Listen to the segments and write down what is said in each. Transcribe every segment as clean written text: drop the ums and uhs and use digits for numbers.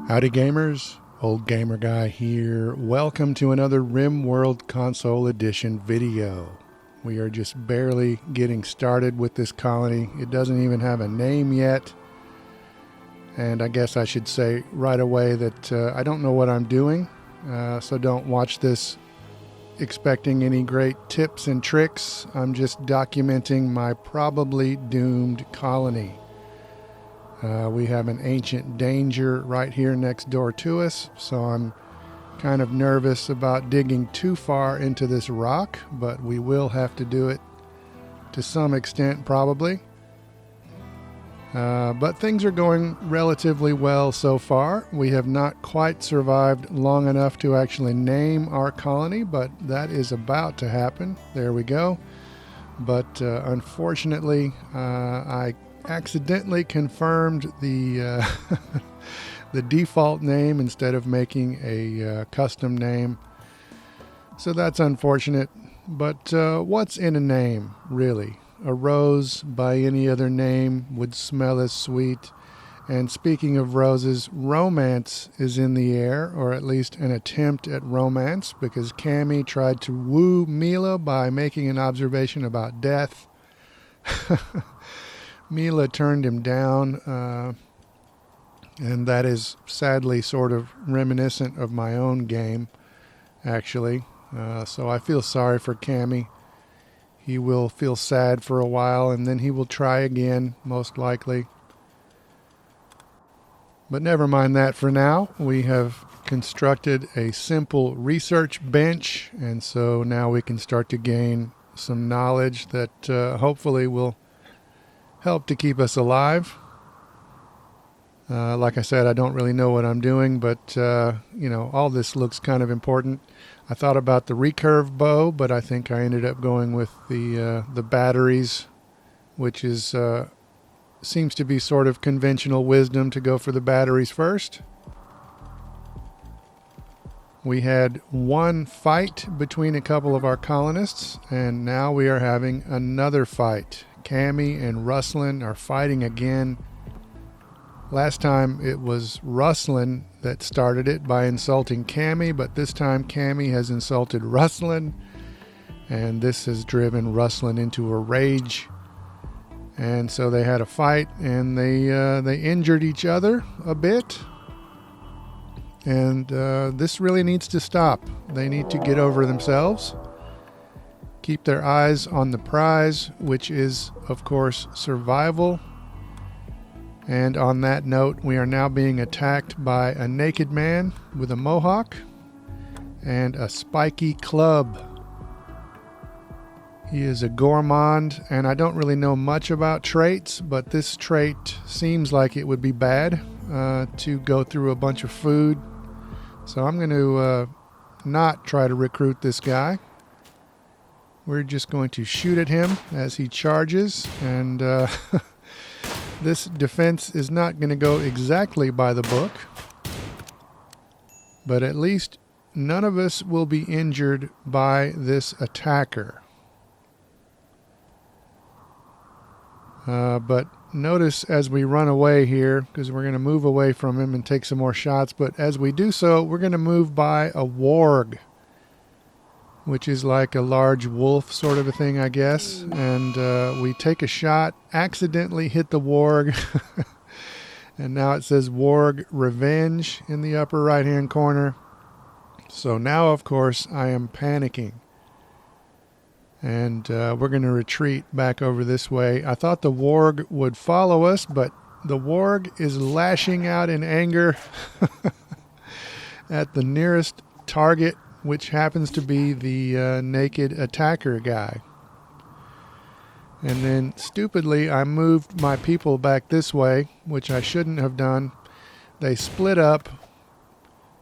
Howdy gamers, Old Gamer Guy here. Welcome to another RimWorld Console Edition video. We are just barely getting started with this colony. It doesn't even have a name yet. And I guess I should say right away that I don't know what I'm doing. So don't watch this expecting any great tips and tricks. I'm just documenting my probably doomed colony. We have an ancient danger right here next door to us, so I'm kind of nervous about digging too far into this rock, but we will have to do it to some extent probably. But things are going relatively well so far. We have not quite survived long enough to actually name our colony, but that is about to happen. There we go. But unfortunately, I accidentally confirmed the the default name instead of making a custom name, so that's unfortunate. But what's in a name, really? A rose by any other name would smell as sweet. And speaking of roses, romance is in the air, or at least an attempt at romance, because Cammy tried to woo Mila by making an observation about death. Mila turned him down, and that is sadly sort of reminiscent of my own game, actually. So I feel sorry for Cammy. He will feel sad for a while, and then he will try again, most likely. But never mind that for now. We have constructed a simple research bench, and so now we can start to gain some knowledge that hopefully will help to keep us alive. Like I said, I don't really know what I'm doing, but you know, all this looks kind of important. I thought about the recurve bow, but I think I ended up going with the batteries, which is seems to be sort of conventional wisdom to go for the batteries first. We had one fight between a couple of our colonists, and now we are having another fight. Cammy and Rustling are fighting again. Last time it was Rustling that started it by insulting Cammy, but this time Cammy has insulted Rustling, and this has driven Rustling into a rage. And so they had a fight, and they injured each other a bit. And this really needs to stop. They need to get over themselves. Keep their eyes on the prize, which is, of course, survival. And on that note, we are now being attacked by a naked man with a mohawk and a spiky club. He is a gourmand, and I don't really know much about traits, but this trait seems like it would be bad to go through a bunch of food. So I'm going to not try to recruit this guy. We're just going to shoot at him as he charges, and this defense is not going to go exactly by the book, but at least none of us will be injured by this attacker. But notice as we run away here, because we're going to move away from him and take some more shots, but as we do so, we're going to move by a warg, which is like a large wolf sort of a thing, I guess. And we take a shot, accidentally hit the warg, and now it says Warg Revenge in the upper right-hand corner. So now, of course, I am panicking. And we're going to retreat back over this way. I thought the warg would follow us, but the warg is lashing out in anger at the nearest target, which happens to be the naked attacker guy. And then, stupidly, I moved my people back this way, which I shouldn't have done. They split up.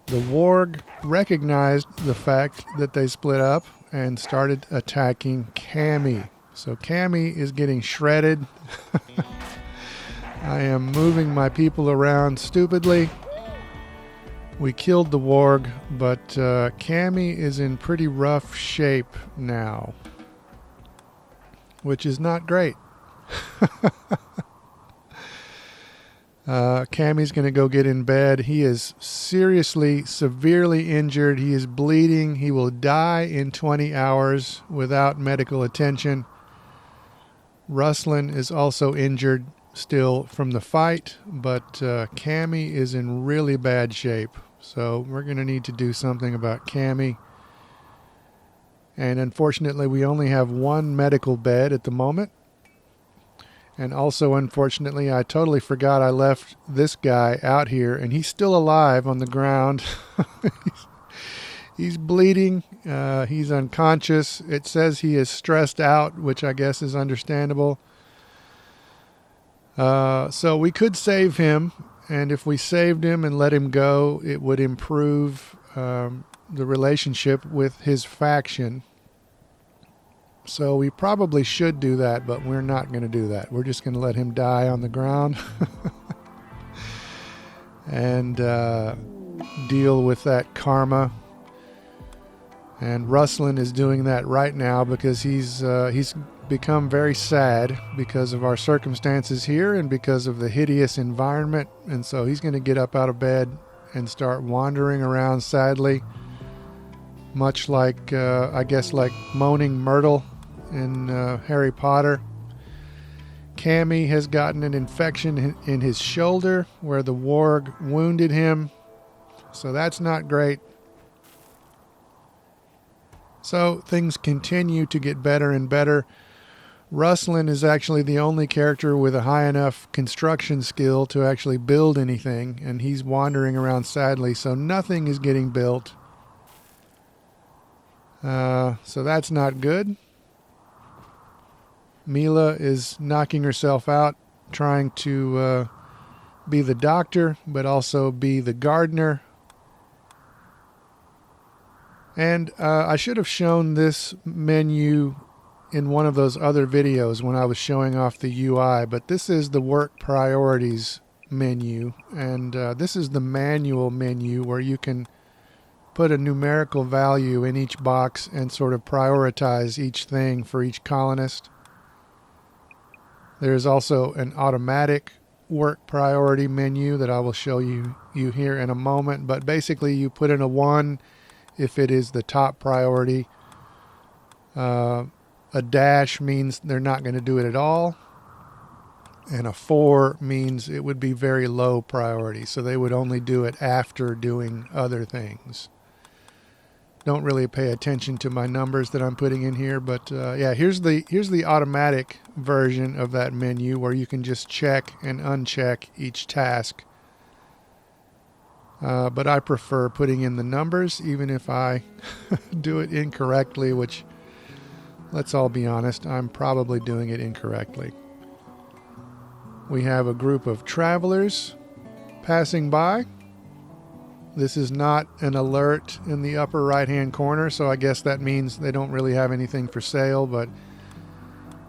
The warg recognized the fact that they split up and started attacking Cammy. So Cammy is getting shredded. I am moving my people around stupidly. We killed the warg, but Cammy is in pretty rough shape now, which is not great. Cammy's going to go get in bed. He is seriously, severely injured. He is bleeding. He will die in 20 hours without medical attention. Rustling is also injured still from the fight, but Cammy is in really bad shape. So we're going to need to do something about Cammy. And unfortunately, we only have one medical bed at the moment. And also, unfortunately, I totally forgot I left this guy out here, and he's still alive on the ground. He's bleeding. He's unconscious. It says he is stressed out, which I guess is understandable. So we could save him, and if we saved him and let him go, it would improve the relationship with his faction. So we probably should do that, but we're not going to do that. We're just going to let him die on the ground and deal with that karma. And Rustling is doing that right now because he's become very sad because of our circumstances here and because of the hideous environment. And so he's going to get up out of bed and start wandering around sadly, much like, I guess, like Moaning Myrtle in Harry Potter. Cammy has gotten an infection in his shoulder where the warg wounded him. So that's not great. So things continue to get better and better. Rustling is actually the only character with a high enough construction skill to actually build anything, and he's wandering around sadly, so nothing is getting built. So that's not good. Mila is knocking herself out, trying to be the doctor, but also be the gardener. And I should have shown this menu in one of those other videos when I was showing off the UI, but this is the work priorities menu, and this is the manual menu where you can put a numerical value in each box and sort of prioritize each thing for each colonist. There's also an automatic work priority menu that I will show you here in a moment, but basically you put in a 1 if it is the top priority. A dash means they're not going to do it at all, and a 4 means it would be very low priority, so they would only do it after doing other things. Don't really pay attention to my numbers that I'm putting in here, but yeah, here's the automatic version of that menu where you can just check and uncheck each task. But I prefer putting in the numbers, even if I do it incorrectly, which, let's all be honest, I'm probably doing it incorrectly. We have a group of travelers passing by. This is not an alert in the upper right-hand corner, so I guess that means they don't really have anything for sale, but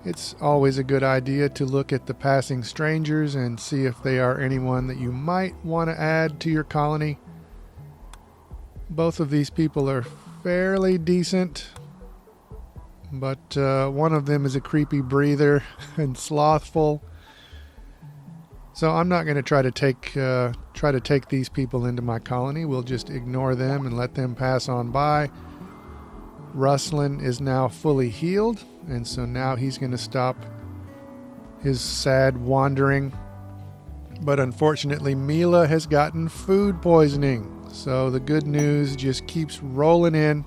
it's always a good idea to look at the passing strangers and see if they are anyone that you might want to add to your colony. Both of these people are fairly decent, but one of them is a creepy breather and slothful. So I'm not going to try to take these people into my colony. We'll just ignore them and let them pass on by. Rustling is now fully healed, and so now he's going to stop his sad wandering. But unfortunately, Mila has gotten food poisoning. So the good news just keeps rolling in.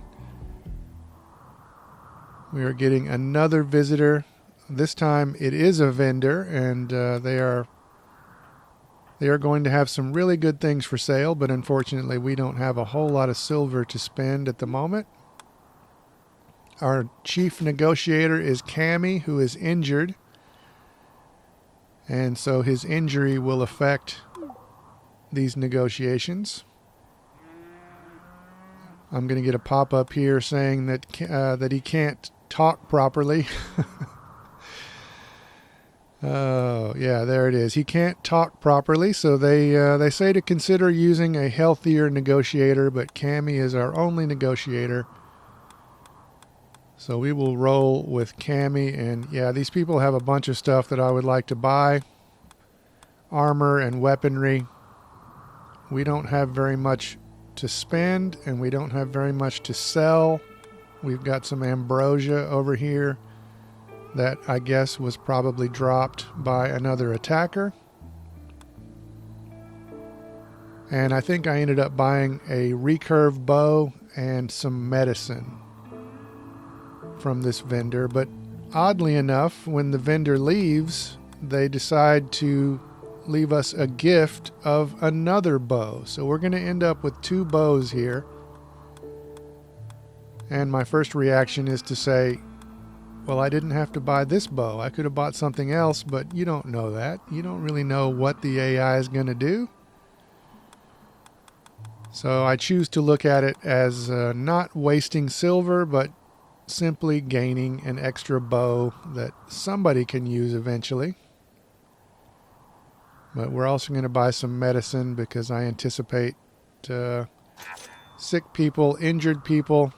We are getting another visitor. This time it is a vendor, and they are going to have some really good things for sale, but unfortunately we don't have a whole lot of silver to spend at the moment. Our chief negotiator is Cammy, who is injured, and so his injury will affect these negotiations. I'm going to get a pop-up here saying that that he can't talk properly. Oh, yeah, there it is. He can't talk properly, so they say to consider using a healthier negotiator, but Cammy is our only negotiator. So we will roll with Cammy, and yeah, these people have a bunch of stuff that I would like to buy. armor and weaponry. We don't have very much to spend, and we don't have very much to sell. We've got some ambrosia over here that I guess was probably dropped by another attacker. And I think I ended up buying a recurve bow and some medicine from this vendor. But oddly enough, when the vendor leaves, they decide to leave us a gift of another bow. So we're going to end up with 2 bows here. And my first reaction is to say, well, I didn't have to buy this bow. I could have bought something else, but you don't know that. You don't really know what the AI is going to do. So I choose to look at it as not wasting silver, but simply gaining an extra bow that somebody can use eventually. But we're also going to buy some medicine because I anticipate sick people, injured people,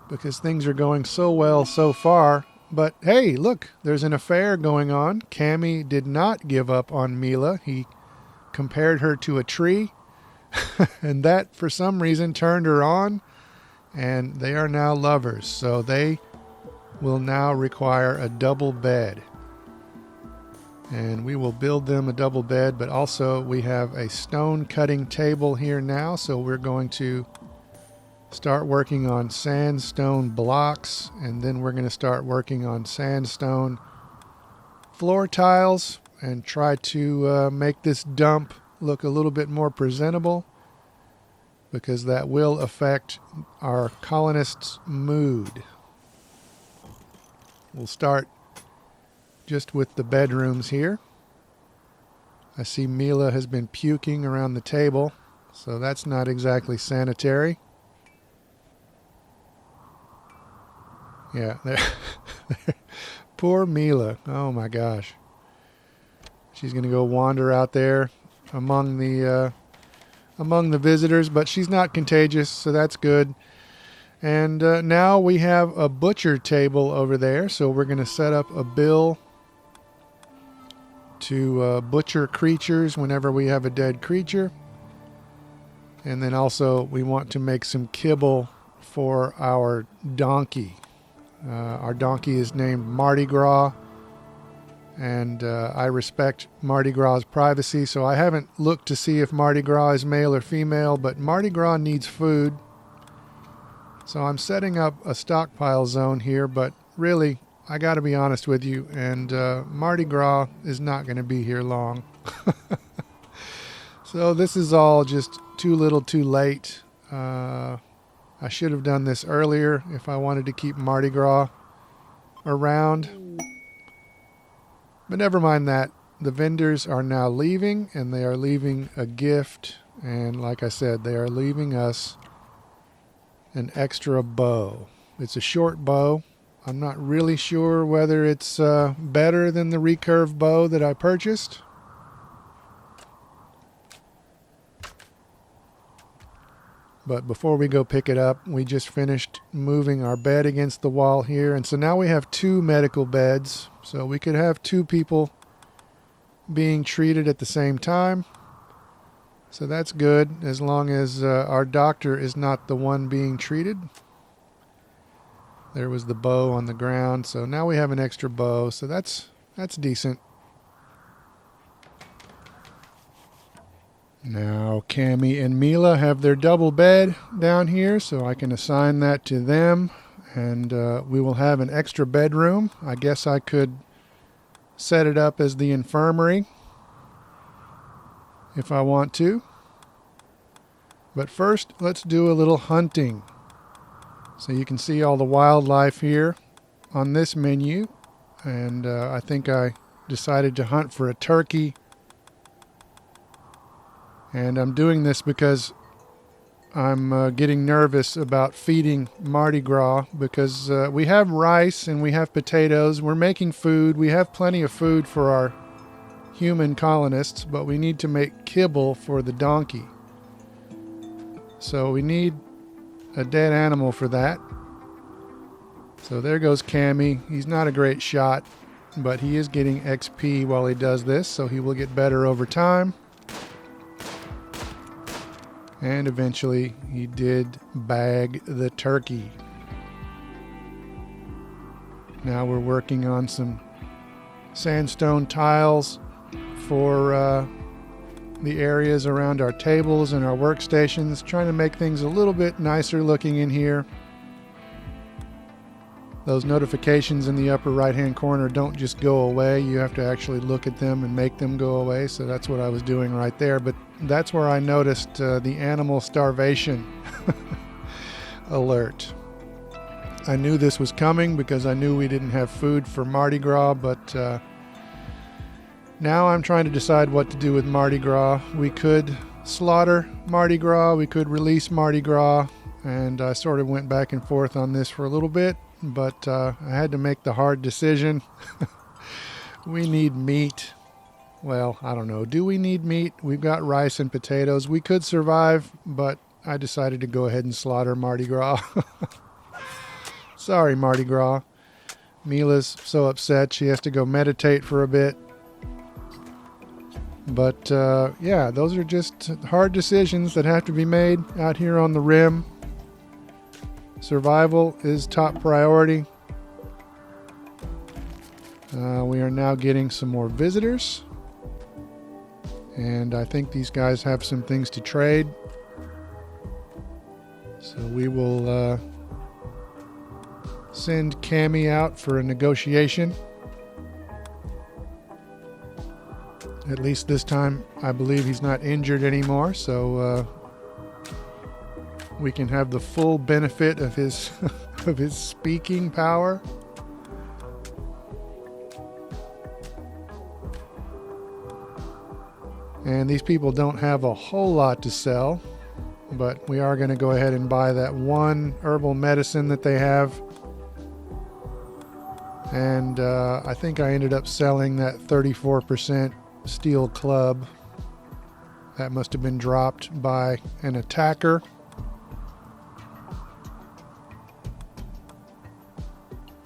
because things are going so well so far. But hey, look, there's an affair going on. Cammy did not give up on Mila. He compared her to a tree, and that for some reason turned her on, and they are now lovers. So they will now require a double bed. And we will build them a double bed, but also we have a stone cutting table here now, so we're going to start working on sandstone blocks, and then we're going to start working on sandstone floor tiles and try to make this dump look a little bit more presentable, because that will affect our colonists' mood. We'll start just with the bedrooms here. I see Mila has been puking around the table, so that's not exactly sanitary. Yeah, there. Poor Mila. Oh my gosh. She's going to go wander out there among the visitors, but she's not contagious, so that's good. And now we have a butcher table over there, so we're going to set up a bill to butcher creatures whenever we have a dead creature. And then also we want to make some kibble for our donkey. Our donkey is named Mardi Gras, and I respect Mardi Gras' privacy, so I haven't looked to see if Mardi Gras is male or female, but Mardi Gras needs food. So I'm setting up a stockpile zone here, but really, I got to be honest with you, and Mardi Gras is not going to be here long. So this is all just too little too late. I should have done this earlier if I wanted to keep Mardi Gras around. But never mind that. The vendors are now leaving, and they are leaving a gift. And like I said, they are leaving us an extra bow. It's a short bow. I'm not really sure whether it's better than the recurve bow that I purchased. But before we go pick it up, we just finished moving our bed against the wall here. And so now we have 2 medical beds. So we could have 2 people being treated at the same time. So that's good, as long as our doctor is not the one being treated. There was the bow on the ground. So now we have an extra bow. So that's decent. Now Cammy and Mila have their double bed down here, so I can assign that to them, and we will have an extra bedroom. I guess I could set it up as the infirmary if I want to. But first, let's do a little hunting. So you can see all the wildlife here on this menu, and I think I decided to hunt for a turkey. And I'm doing this because I'm getting nervous about feeding Mardi Gras, because we have rice and we have potatoes. We're making food. We have plenty of food for our human colonists, but we need to make kibble for the donkey. So we need a dead animal for that. So there goes Cammy. He's not a great shot. but he is getting XP while he does this, so he will get better over time. And eventually he did bag the turkey. Now we're working on some sandstone tiles for the areas around our tables and our workstations, trying to make things a little bit nicer looking in here. Those notifications in the upper right hand corner don't just go away. You have to actually look at them and make them go away, so that's what I was doing right there. But that's where I noticed the animal starvation alert. I knew this was coming because I knew we didn't have food for Mardi Gras, but now I'm trying to decide what to do with Mardi Gras. We could slaughter Mardi Gras, we could release Mardi Gras, and I sort of went back and forth on this for a little bit, but I had to make the hard decision. We need meat. Well, I don't know. Do we need meat? We've got rice and potatoes. We could survive, but I decided to go ahead and slaughter Mardi Gras. Sorry, Mardi Gras. Mila's so upset she has to go meditate for a bit. But yeah, those are just hard decisions that have to be made out here on the rim. Survival is top priority. We are now getting some more visitors. And I think these guys have some things to trade. So we will send Cammy out for a negotiation. At least this time, I believe he's not injured anymore, so we can have the full benefit of his of his speaking power. And these people don't have a whole lot to sell, but we are going to go ahead and buy that one herbal medicine that they have. And I think I ended up selling that 34% steel club. That must have been dropped by an attacker.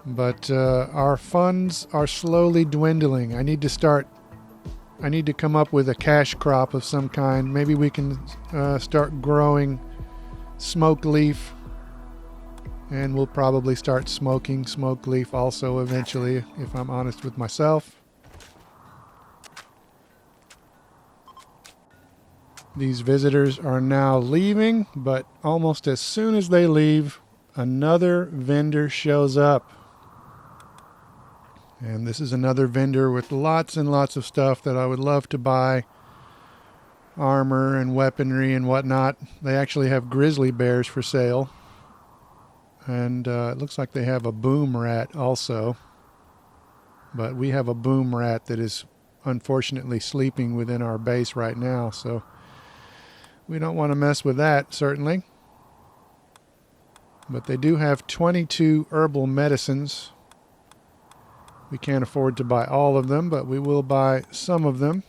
But our funds are slowly dwindling. I need to come up with a cash crop of some kind. Maybe we can start growing smoke leaf, and we'll probably start smoking smoke leaf also eventually, if I'm honest with myself. These visitors are now leaving, but almost as soon as they leave, another vendor shows up. And this is another vendor with lots and lots of stuff that I would love to buy. Armor and weaponry and whatnot. They actually have grizzly bears for sale. And it looks like they have a boom rat also. But we have a boom rat that is unfortunately sleeping within our base right now. So we don't want to mess with that, certainly. But they do have 22 herbal medicines. We can't afford to buy all of them, but we will buy some of them.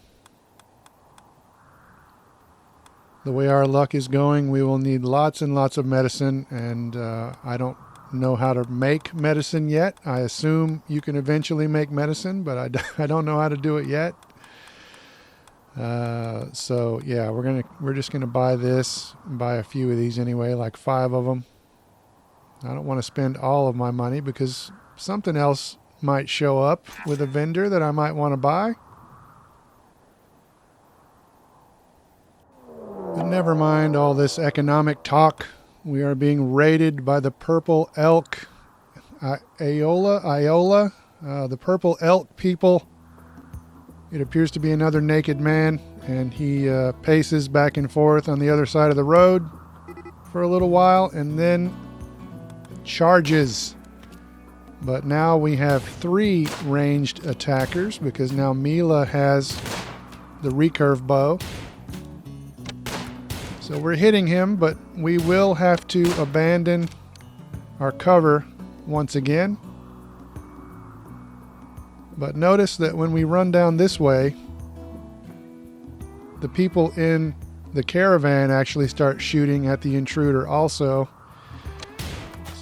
The way our luck is going, we will need lots and lots of medicine, and I don't know how to make medicine yet. I assume you can eventually make medicine, but I don't know how to do it yet. So yeah, we're just gonna buy this, buy a few of these anyway, like 5 of them. I don't want to spend all of my money because something else might show up with a vendor that I might want to buy. But never mind all this economic talk. We are being raided by the purple elk. Iola, the purple elk people. It appears to be another naked man, and he paces back and forth on the other side of the road for a little while and then charges. But now we have 3 ranged attackers because now Mila has the recurve bow. So we're hitting him, but we will have to abandon our cover once again. But notice that when we run down this way, the people in the caravan actually start shooting at the intruder also.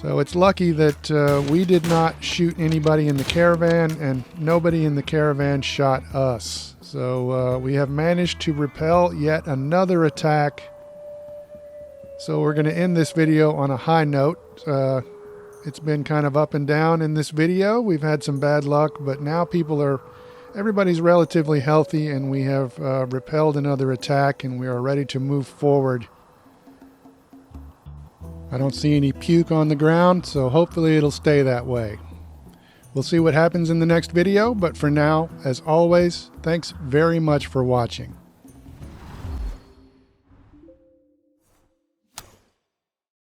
So it's lucky that we did not shoot anybody in the caravan, and nobody in the caravan shot us. So we have managed to repel yet another attack. So we're going to end this video on a high note. It's been kind of up and down in this video. We've had some bad luck, but now everybody's relatively healthy, and we have repelled another attack, and we are ready to move forward. I don't see any puke on the ground, so hopefully it'll stay that way. We'll see what happens in the next video, but for now, as always, thanks very much for watching.